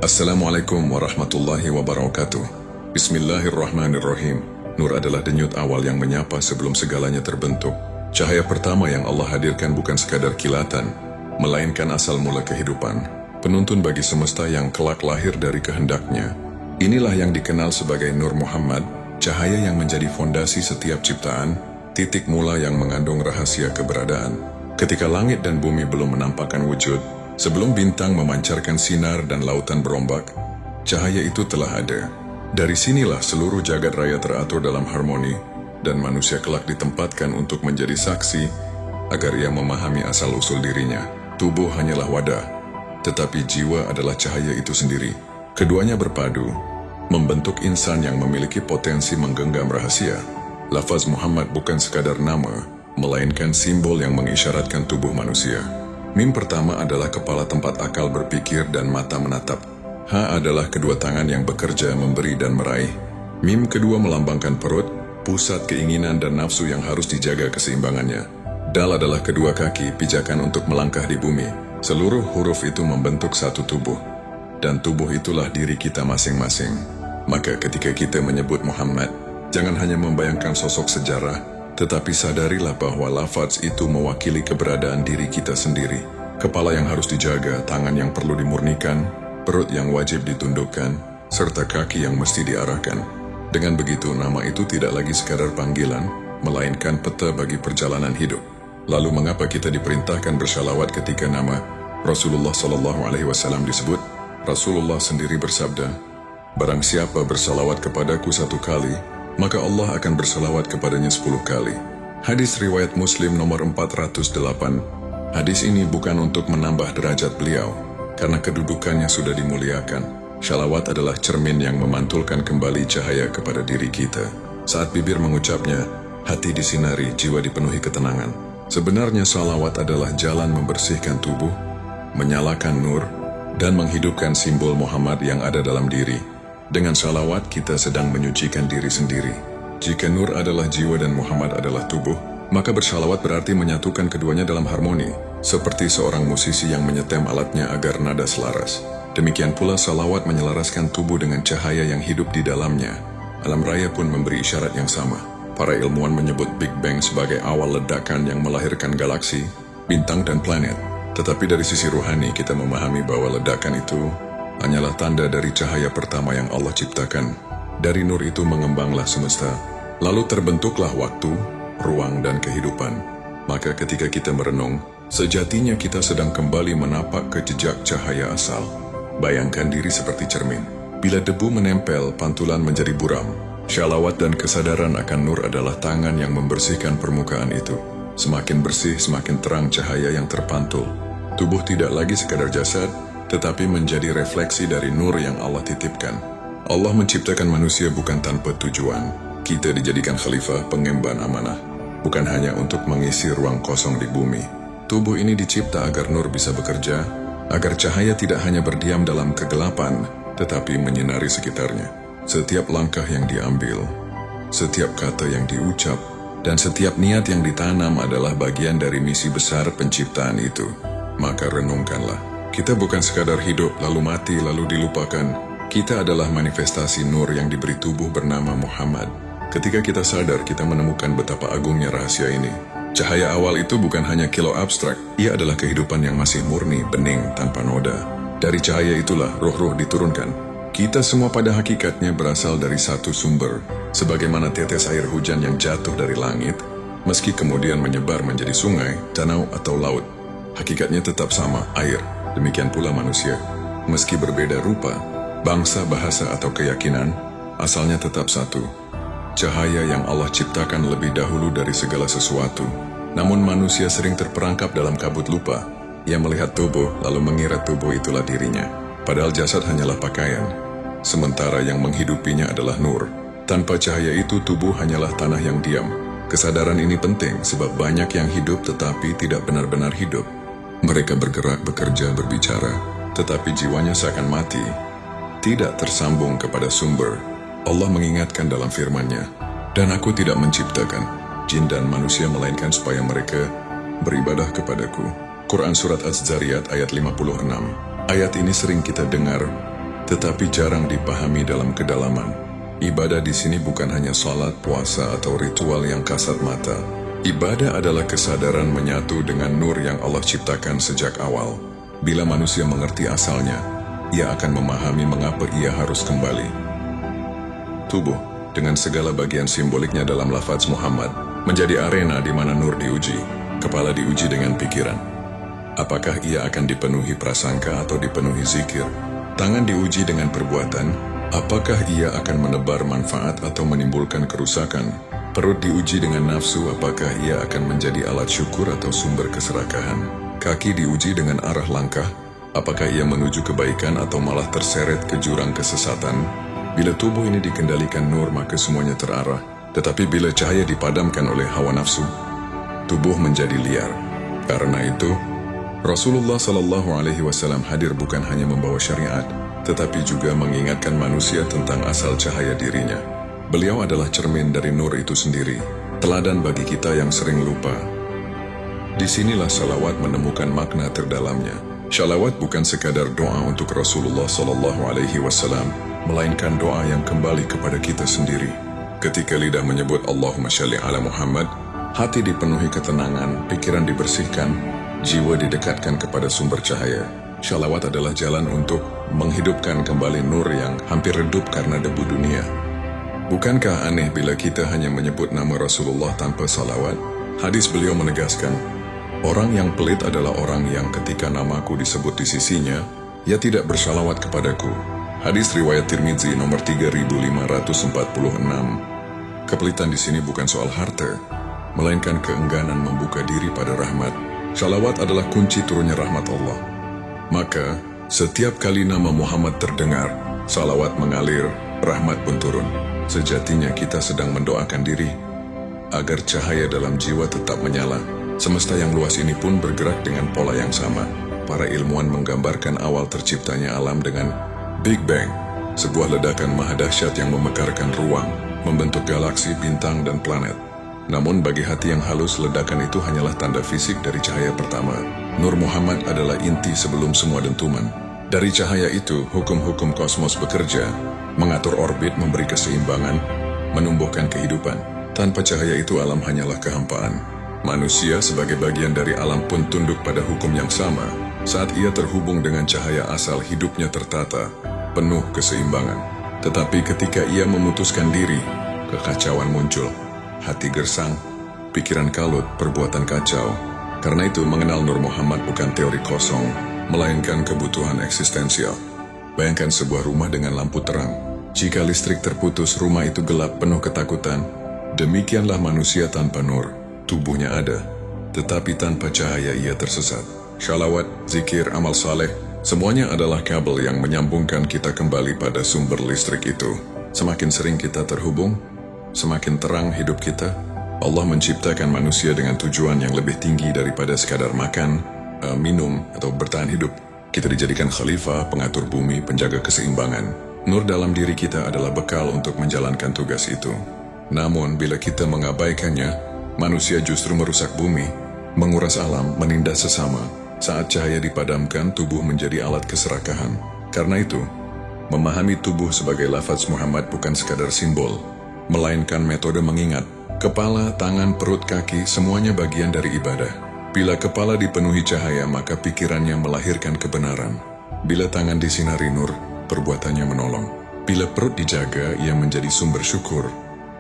Assalamualaikum warahmatullahi wabarakatuh. Bismillahirrahmanirrahim. Nur adalah denyut awal yang menyapa sebelum segalanya terbentuk. Cahaya pertama yang Allah hadirkan bukan sekadar kilatan, melainkan asal mula kehidupan. Penuntun bagi semesta yang kelak lahir dari kehendaknya. Inilah yang dikenal sebagai Nur Muhammad, cahaya yang menjadi fondasi setiap ciptaan, titik mula yang mengandung rahasia keberadaan. Ketika langit dan bumi belum menampakkan wujud, sebelum bintang memancarkan sinar dan lautan berombak, cahaya itu telah ada. Dari sinilah seluruh jagat raya teratur dalam harmoni, dan manusia kelak ditempatkan untuk menjadi saksi agar ia memahami asal-usul dirinya. Tubuh hanyalah wadah, tetapi jiwa adalah cahaya itu sendiri. Keduanya berpadu, membentuk insan yang memiliki potensi menggenggam rahasia. Lafaz Muhammad bukan sekadar nama, melainkan simbol yang mengisyaratkan tubuh manusia. Mim pertama adalah kepala tempat akal berpikir dan mata menatap. H adalah kedua tangan yang bekerja memberi dan meraih. Mim kedua melambangkan perut, pusat keinginan dan nafsu yang harus dijaga keseimbangannya. Dal adalah kedua kaki, pijakan untuk melangkah di bumi. Seluruh huruf itu membentuk satu tubuh. Dan tubuh itulah diri kita masing-masing. Maka ketika kita menyebut Muhammad, jangan hanya membayangkan sosok sejarah, tetapi sadarilah bahwa lafaz itu mewakili keberadaan diri kita sendiri. Kepala yang harus dijaga, tangan yang perlu dimurnikan, perut yang wajib ditundukkan, serta kaki yang mesti diarahkan. Dengan begitu, nama itu tidak lagi sekadar panggilan, melainkan peta bagi perjalanan hidup. Lalu mengapa kita diperintahkan bersalawat ketika nama Rasulullah SAW disebut? Rasulullah sendiri bersabda, "Barang siapa bersalawat kepadaku 1 kali, maka Allah akan bersalawat kepadanya 10 kali." Hadis riwayat Muslim nomor 408. Hadis ini bukan untuk menambah derajat beliau, karena kedudukannya sudah dimuliakan. Salawat adalah cermin yang memantulkan kembali cahaya kepada diri kita. Saat bibir mengucapnya, hati disinari, jiwa dipenuhi ketenangan. Sebenarnya salawat adalah jalan membersihkan tubuh, menyalakan nur, dan menghidupkan simbol Muhammad yang ada dalam diri. Dengan salawat, kita sedang menyucikan diri sendiri. Jika Nur adalah jiwa dan Muhammad adalah tubuh, maka bersalawat berarti menyatukan keduanya dalam harmoni, seperti seorang musisi yang menyetem alatnya agar nada selaras. Demikian pula salawat menyelaraskan tubuh dengan cahaya yang hidup di dalamnya. Alam raya pun memberi isyarat yang sama. Para ilmuwan menyebut Big Bang sebagai awal ledakan yang melahirkan galaksi, bintang, dan planet. Tetapi dari sisi ruhani, kita memahami bahwa ledakan itu hanyalah tanda dari cahaya pertama yang Allah ciptakan. Dari nur itu mengembanglah semesta, lalu terbentuklah waktu, ruang, dan kehidupan. Maka ketika kita merenung, sejatinya kita sedang kembali menapak ke jejak cahaya asal. Bayangkan diri seperti cermin. Bila debu menempel, pantulan menjadi buram. Syalawat dan kesadaran akan nur adalah tangan yang membersihkan permukaan itu. Semakin bersih, semakin terang cahaya yang terpantul. Tubuh tidak lagi sekadar jasad, tetapi menjadi refleksi dari nur yang Allah titipkan. Allah menciptakan manusia bukan tanpa tujuan. Kita dijadikan khalifah, pengemban amanah, bukan hanya untuk mengisi ruang kosong di bumi. Tubuh ini dicipta agar nur bisa bekerja, agar cahaya tidak hanya berdiam dalam kegelapan, tetapi menyinari sekitarnya. Setiap langkah yang diambil, setiap kata yang diucap, dan setiap niat yang ditanam adalah bagian dari misi besar penciptaan itu. Maka renungkanlah. Kita bukan sekadar hidup, lalu mati, lalu dilupakan. Kita adalah manifestasi nur yang diberi tubuh bernama Muhammad. Ketika kita sadar, kita menemukan betapa agungnya rahasia ini. Cahaya awal itu bukan hanya kilau abstrak, ia adalah kehidupan yang masih murni, bening, tanpa noda. Dari cahaya itulah roh-roh diturunkan. Kita semua pada hakikatnya berasal dari satu sumber, sebagaimana tetes air hujan yang jatuh dari langit, meski kemudian menyebar menjadi sungai, danau, atau laut. Hakikatnya tetap sama, air. Demikian pula manusia. Meski berbeda rupa, bangsa, bahasa, atau keyakinan, asalnya tetap satu. Cahaya yang Allah ciptakan lebih dahulu dari segala sesuatu. Namun manusia sering terperangkap dalam kabut lupa. Ia melihat tubuh, lalu mengira tubuh itulah dirinya. Padahal jasad hanyalah pakaian. Sementara yang menghidupinya adalah nur. Tanpa cahaya itu, tubuh hanyalah tanah yang diam. Kesadaran ini penting sebab banyak yang hidup tetapi tidak benar-benar hidup. Mereka bergerak, bekerja, berbicara, tetapi jiwanya seakan mati, tidak tersambung kepada sumber. Allah mengingatkan dalam firman-Nya, "Dan aku tidak menciptakan jin dan manusia melainkan supaya mereka beribadah kepadaku." Quran Surat Az-Zariyat ayat 56. Ayat ini sering kita dengar, tetapi jarang dipahami dalam kedalaman. Ibadah di sini bukan hanya salat, puasa, atau ritual yang kasat mata. Ibadah adalah kesadaran menyatu dengan nur yang Allah ciptakan sejak awal. Bila manusia mengerti asalnya, ia akan memahami mengapa ia harus kembali. Tubuh, dengan segala bagian simboliknya dalam lafaz Muhammad, menjadi arena di mana nur diuji. Kepala diuji dengan pikiran. Apakah ia akan dipenuhi prasangka atau dipenuhi zikir? Tangan diuji dengan perbuatan. Apakah ia akan menebar manfaat atau menimbulkan kerusakan? Perut diuji dengan nafsu. Apakah ia akan menjadi alat syukur atau sumber keserakahan? Kaki diuji dengan arah langkah. Apakah ia menuju kebaikan atau malah terseret ke jurang kesesatan? Bila tubuh ini dikendalikan nur, maka semuanya terarah. Tetapi bila cahaya dipadamkan oleh hawa nafsu, tubuh menjadi liar. Karena itu, Rasulullah SAW hadir bukan hanya membawa syariat, tetapi juga mengingatkan manusia tentang asal cahaya dirinya. Beliau adalah cermin dari nur itu sendiri, teladan bagi kita yang sering lupa. Disinilah salawat menemukan makna terdalamnya. Salawat bukan sekadar doa untuk Rasulullah SAW, melainkan doa yang kembali kepada kita sendiri. Ketika lidah menyebut Allahumma shalli ala Muhammad, hati dipenuhi ketenangan, pikiran dibersihkan, jiwa didekatkan kepada sumber cahaya. Shalawat adalah jalan untuk menghidupkan kembali nur yang hampir redup karena debu dunia. Bukankah aneh bila kita hanya menyebut nama Rasulullah tanpa salawat? Hadis beliau menegaskan, orang yang pelit adalah orang yang ketika namaku disebut di sisinya, ia tidak bersalawat kepadaku. Hadis riwayat Tirmidzi nomor 3546. Kepelitan di sini bukan soal harta, melainkan keengganan membuka diri pada rahmat. Salawat adalah kunci turunnya rahmat Allah. Maka, setiap kali nama Muhammad terdengar, salawat mengalir, rahmat pun turun. Sejatinya kita sedang mendoakan diri agar cahaya dalam jiwa tetap menyala. Semesta yang luas ini pun bergerak dengan pola yang sama. Para ilmuwan menggambarkan awal terciptanya alam dengan Big Bang, sebuah ledakan maha dahsyat yang memekarkan ruang, membentuk galaksi, bintang, dan planet. Namun bagi hati yang halus, ledakan itu hanyalah tanda fisik dari cahaya pertama. Nur Muhammad adalah inti sebelum semua dentuman. Dari cahaya itu, hukum-hukum kosmos bekerja, mengatur orbit, memberi keseimbangan, menumbuhkan kehidupan. Tanpa cahaya itu, alam hanyalah kehampaan. Manusia sebagai bagian dari alam pun tunduk pada hukum yang sama. Saat ia terhubung dengan cahaya asal, hidupnya tertata, penuh keseimbangan. Tetapi ketika ia memutuskan diri, kekacauan muncul. Hati gersang, pikiran kalut, perbuatan kacau. Karena itu, mengenal Nur Muhammad bukan teori kosong, melainkan kebutuhan eksistensial. Bayangkan sebuah rumah dengan lampu terang. Jika listrik terputus, rumah itu gelap, penuh ketakutan. Demikianlah manusia tanpa nur. Tubuhnya ada, tetapi tanpa cahaya ia tersesat. Shalawat, zikir, amal saleh, semuanya adalah kabel yang menyambungkan kita kembali pada sumber listrik itu. Semakin sering kita terhubung, semakin terang hidup kita. Allah menciptakan manusia dengan tujuan yang lebih tinggi daripada sekadar makan, minum, atau bertahan hidup. Kita dijadikan khalifah, pengatur bumi, penjaga keseimbangan. Nur dalam diri kita adalah bekal untuk menjalankan tugas itu. Namun, bila kita mengabaikannya, manusia justru merusak bumi, menguras alam, menindas sesama. Saat cahaya dipadamkan, tubuh menjadi alat keserakahan. Karena itu, memahami tubuh sebagai lafaz Muhammad bukan sekadar simbol, melainkan metode mengingat. Kepala, tangan, perut, kaki, semuanya bagian dari ibadah. Bila kepala dipenuhi cahaya, maka pikirannya melahirkan kebenaran. Bila tangan disinari nur, perbuatannya menolong. Bila perut dijaga, ia menjadi sumber syukur.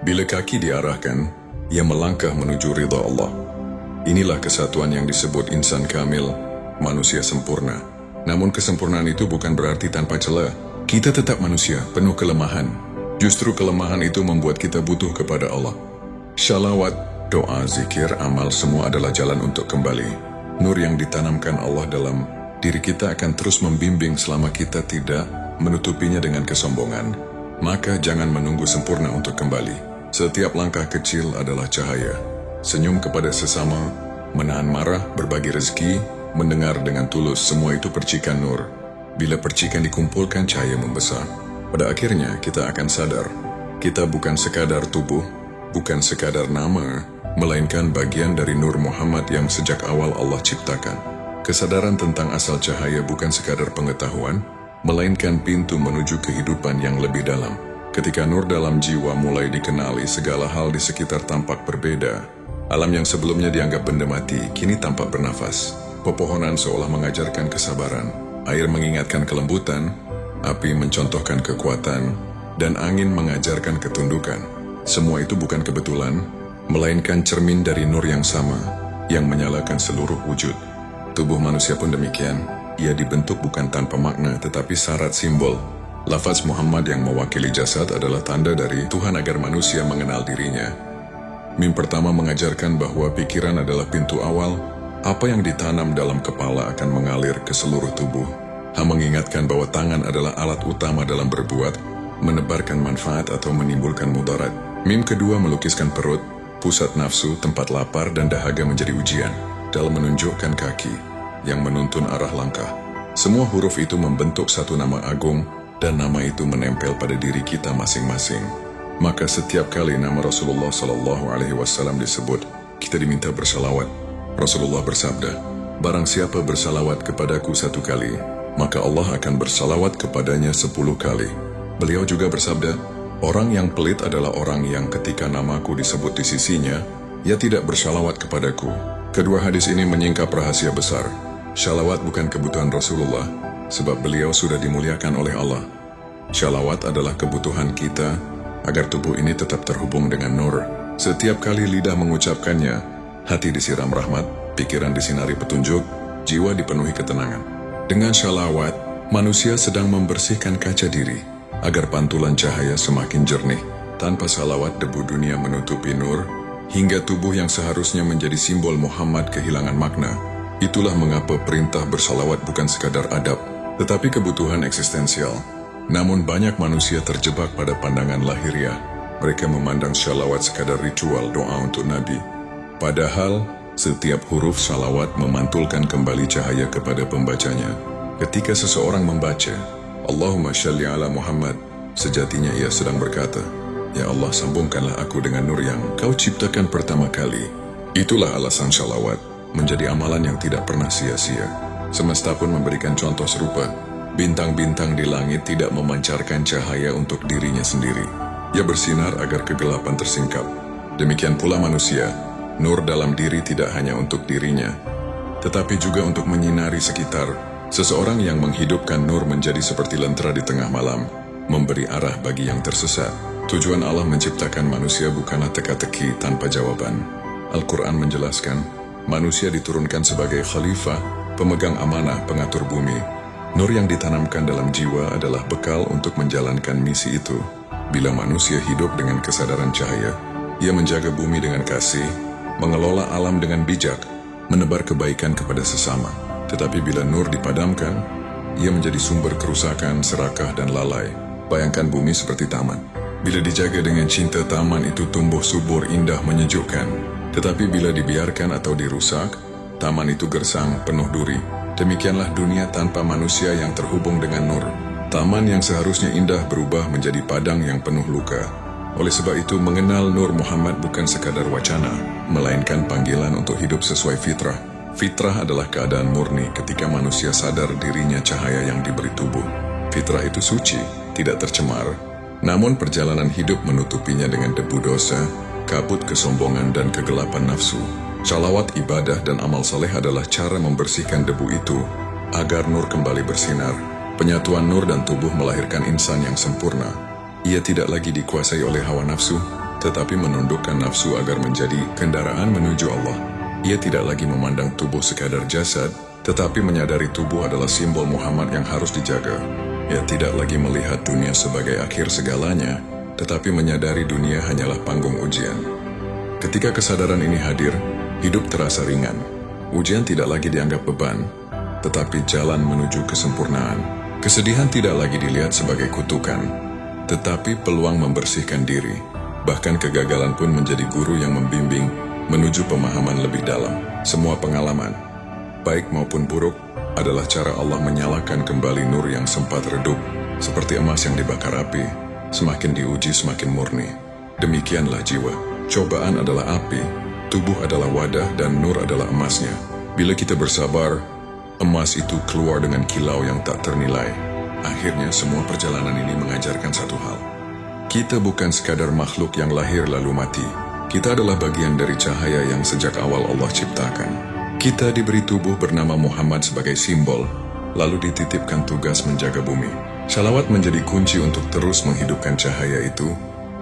Bila kaki diarahkan, ia melangkah menuju ridha Allah. Inilah kesatuan yang disebut insan kamil, manusia sempurna. Namun kesempurnaan itu bukan berarti tanpa celah. Kita tetap manusia, penuh kelemahan. Justru kelemahan itu membuat kita butuh kepada Allah. Shalawat, doa, zikir, amal, semua adalah jalan untuk kembali. Nur yang ditanamkan Allah dalam diri kita akan terus membimbing selama kita tidak menutupinya dengan kesombongan. Maka jangan menunggu sempurna untuk kembali. Setiap langkah kecil adalah cahaya. Senyum kepada sesama, menahan marah, berbagi rezeki, mendengar dengan tulus, semua itu percikan nur. Bila percikan dikumpulkan, cahaya membesar. Pada akhirnya kita akan sadar, kita bukan sekadar tubuh, bukan sekadar nama, melainkan bagian dari Nur Muhammad yang sejak awal Allah ciptakan. Kesadaran tentang asal cahaya bukan sekadar pengetahuan, melainkan pintu menuju kehidupan yang lebih dalam. Ketika nur dalam jiwa mulai dikenali, segala hal di sekitar tampak berbeda. Alam yang sebelumnya dianggap benda mati, kini tampak bernafas. Pepohonan seolah mengajarkan kesabaran, air mengingatkan kelembutan, api mencontohkan kekuatan, dan angin mengajarkan ketundukan. Semua itu bukan kebetulan, melainkan cermin dari nur yang sama, yang menyalakan seluruh wujud. Tubuh manusia pun demikian. Ia dibentuk bukan tanpa makna, tetapi syarat simbol. Lafaz Muhammad yang mewakili jasad adalah tanda dari Tuhan agar manusia mengenal dirinya. Mim pertama mengajarkan bahwa pikiran adalah pintu awal. Apa yang ditanam dalam kepala akan mengalir ke seluruh tubuh. Ha mengingatkan bahwa tangan adalah alat utama dalam berbuat, menebarkan manfaat atau menimbulkan mudarat. Mim kedua melukiskan perut, pusat nafsu, tempat lapar dan dahaga menjadi ujian, dalam menunjukkan kaki yang menuntun arah langkah. Semua huruf itu membentuk satu nama agung, dan nama itu menempel pada diri kita masing-masing. Maka setiap kali nama Rasulullah SAW disebut, kita diminta bersalawat. Rasulullah bersabda, barang siapa bersalawat kepadaku 1 kali, maka Allah akan bersalawat kepadanya 10 kali. Beliau juga bersabda, orang yang pelit adalah orang yang ketika namaku disebut di sisinya, ia tidak bersalawat kepadaku. Kedua hadis ini menyingkap rahasia besar. Shalawat bukan kebutuhan Rasulullah, sebab beliau sudah dimuliakan oleh Allah. Shalawat adalah kebutuhan kita, agar tubuh ini tetap terhubung dengan nur. Setiap kali lidah mengucapkannya, hati disiram rahmat, pikiran disinari petunjuk, jiwa dipenuhi ketenangan. Dengan shalawat, manusia sedang membersihkan kaca diri, agar pantulan cahaya semakin jernih. Tanpa salawat, debu dunia menutupi nur, hingga tubuh yang seharusnya menjadi simbol Muhammad kehilangan makna. Itulah mengapa perintah bersalawat bukan sekadar adab, tetapi kebutuhan eksistensial. Namun banyak manusia terjebak pada pandangan lahiriah. Mereka memandang salawat sekadar ritual doa untuk Nabi. Padahal, setiap huruf salawat memantulkan kembali cahaya kepada pembacanya. Ketika seseorang membaca, Allahumma shalli ala Muhammad, sejatinya ia sedang berkata, ya Allah, sambungkanlah aku dengan nur yang kau ciptakan pertama kali. Itulah alasan shalawat menjadi amalan yang tidak pernah sia-sia. Semesta pun memberikan contoh serupa. Bintang-bintang di langit tidak memancarkan cahaya untuk dirinya sendiri. Ia bersinar agar kegelapan tersingkap. Demikian pula manusia, nur dalam diri tidak hanya untuk dirinya, tetapi juga untuk menyinari sekitar. Seseorang yang menghidupkan nur menjadi seperti lentera di tengah malam, memberi arah bagi yang tersesat. Tujuan Allah menciptakan manusia bukanlah teka-teki tanpa jawaban. Al-Quran menjelaskan, manusia diturunkan sebagai khalifah, pemegang amanah, pengatur bumi. Nur yang ditanamkan dalam jiwa adalah bekal untuk menjalankan misi itu. Bila manusia hidup dengan kesadaran cahaya, ia menjaga bumi dengan kasih, mengelola alam dengan bijak, menebar kebaikan kepada sesama. Tetapi bila nur dipadamkan, ia menjadi sumber kerusakan, serakah, dan lalai. Bayangkan bumi seperti taman. Bila dijaga dengan cinta, taman itu tumbuh subur, indah, menyejukkan. Tetapi bila dibiarkan atau dirusak, taman itu gersang, penuh duri. Demikianlah dunia tanpa manusia yang terhubung dengan nur. Taman yang seharusnya indah berubah menjadi padang yang penuh luka. Oleh sebab itu, mengenal Nur Muhammad bukan sekadar wacana, melainkan panggilan untuk hidup sesuai fitrah. Fitrah adalah keadaan murni ketika manusia sadar dirinya cahaya yang diberi tubuh. Fitrah itu suci, tidak tercemar. Namun perjalanan hidup menutupinya dengan debu dosa, kabut kesombongan dan kegelapan nafsu. Salawat, ibadah, dan amal saleh adalah cara membersihkan debu itu, agar nur kembali bersinar. Penyatuan nur dan tubuh melahirkan insan yang sempurna. Ia tidak lagi dikuasai oleh hawa nafsu, tetapi menundukkan nafsu agar menjadi kendaraan menuju Allah. Ia tidak lagi memandang tubuh sekadar jasad, tetapi menyadari tubuh adalah simbol Muhammad yang harus dijaga. Ia tidak lagi melihat dunia sebagai akhir segalanya, tetapi menyadari dunia hanyalah panggung ujian. Ketika kesadaran ini hadir, hidup terasa ringan. Ujian tidak lagi dianggap beban, tetapi jalan menuju kesempurnaan. Kesedihan tidak lagi dilihat sebagai kutukan, tetapi peluang membersihkan diri. Bahkan kegagalan pun menjadi guru yang membimbing menuju pemahaman lebih dalam. Semua pengalaman, baik maupun buruk, adalah cara Allah menyalakan kembali nur yang sempat redup. Seperti emas yang dibakar api, semakin diuji semakin murni. Demikianlah jiwa. Cobaan adalah api, tubuh adalah wadah, dan nur adalah emasnya. Bila kita bersabar, emas itu keluar dengan kilau yang tak ternilai. Akhirnya semua perjalanan ini mengajarkan satu hal. Kita bukan sekadar makhluk yang lahir lalu mati. Kita adalah bagian dari cahaya yang sejak awal Allah ciptakan. Kita diberi tubuh bernama Muhammad sebagai simbol, lalu dititipkan tugas menjaga bumi. Shalawat menjadi kunci untuk terus menghidupkan cahaya itu,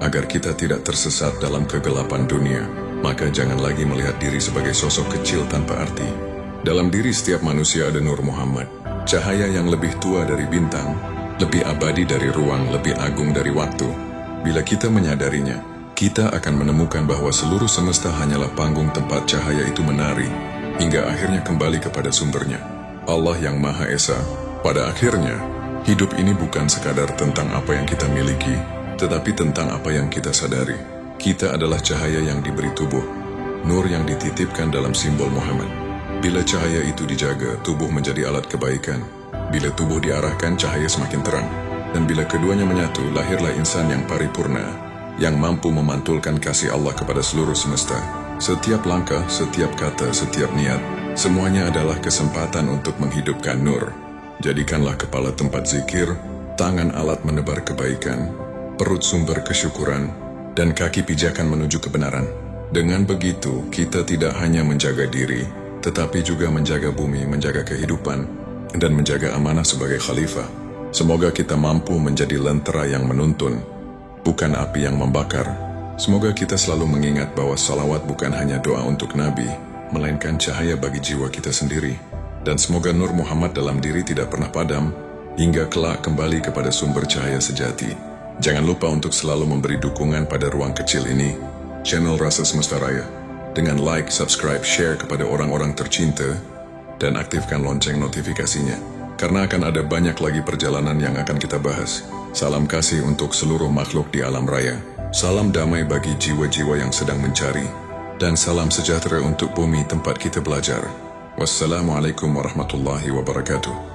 agar kita tidak tersesat dalam kegelapan dunia. Maka jangan lagi melihat diri sebagai sosok kecil tanpa arti. Dalam diri setiap manusia ada Nur Muhammad, cahaya yang lebih tua dari bintang, lebih abadi dari ruang, lebih agung dari waktu. Bila kita menyadarinya, kita akan menemukan bahwa seluruh semesta hanyalah panggung tempat cahaya itu menari, hingga akhirnya kembali kepada sumbernya, Allah yang Maha Esa. Pada akhirnya, hidup ini bukan sekadar tentang apa yang kita miliki, tetapi tentang apa yang kita sadari. Kita adalah cahaya yang diberi tubuh, nur yang dititipkan dalam simbol Muhammad. Bila cahaya itu dijaga, tubuh menjadi alat kebaikan. Bila tubuh diarahkan, cahaya semakin terang. Dan bila keduanya menyatu, lahirlah insan yang paripurna, yang mampu memantulkan kasih Allah kepada seluruh semesta. Setiap langkah, setiap kata, setiap niat, semuanya adalah kesempatan untuk menghidupkan nur. Jadikanlah kepala tempat zikir, tangan alat menebar kebaikan, perut sumber kesyukuran, dan kaki pijakan menuju kebenaran. Dengan begitu, kita tidak hanya menjaga diri, tetapi juga menjaga bumi, menjaga kehidupan, dan menjaga amanah sebagai khalifah. Semoga kita mampu menjadi lentera yang menuntun, bukan api yang membakar. Semoga kita selalu mengingat bahwa salawat bukan hanya doa untuk Nabi, melainkan cahaya bagi jiwa kita sendiri. Dan semoga Nur Muhammad dalam diri tidak pernah padam, hingga kelak kembali kepada sumber cahaya sejati. Jangan lupa untuk selalu memberi dukungan pada ruang kecil ini, channel Rasa Semesta Raya, dengan like, subscribe, share kepada orang-orang tercinta, dan aktifkan lonceng notifikasinya, karena akan ada banyak lagi perjalanan yang akan kita bahas. Salam kasih untuk seluruh makhluk di alam raya, salam damai bagi jiwa-jiwa yang sedang mencari, dan salam sejahtera untuk bumi tempat kita belajar. Wassalamualaikum warahmatullahi wabarakatuh.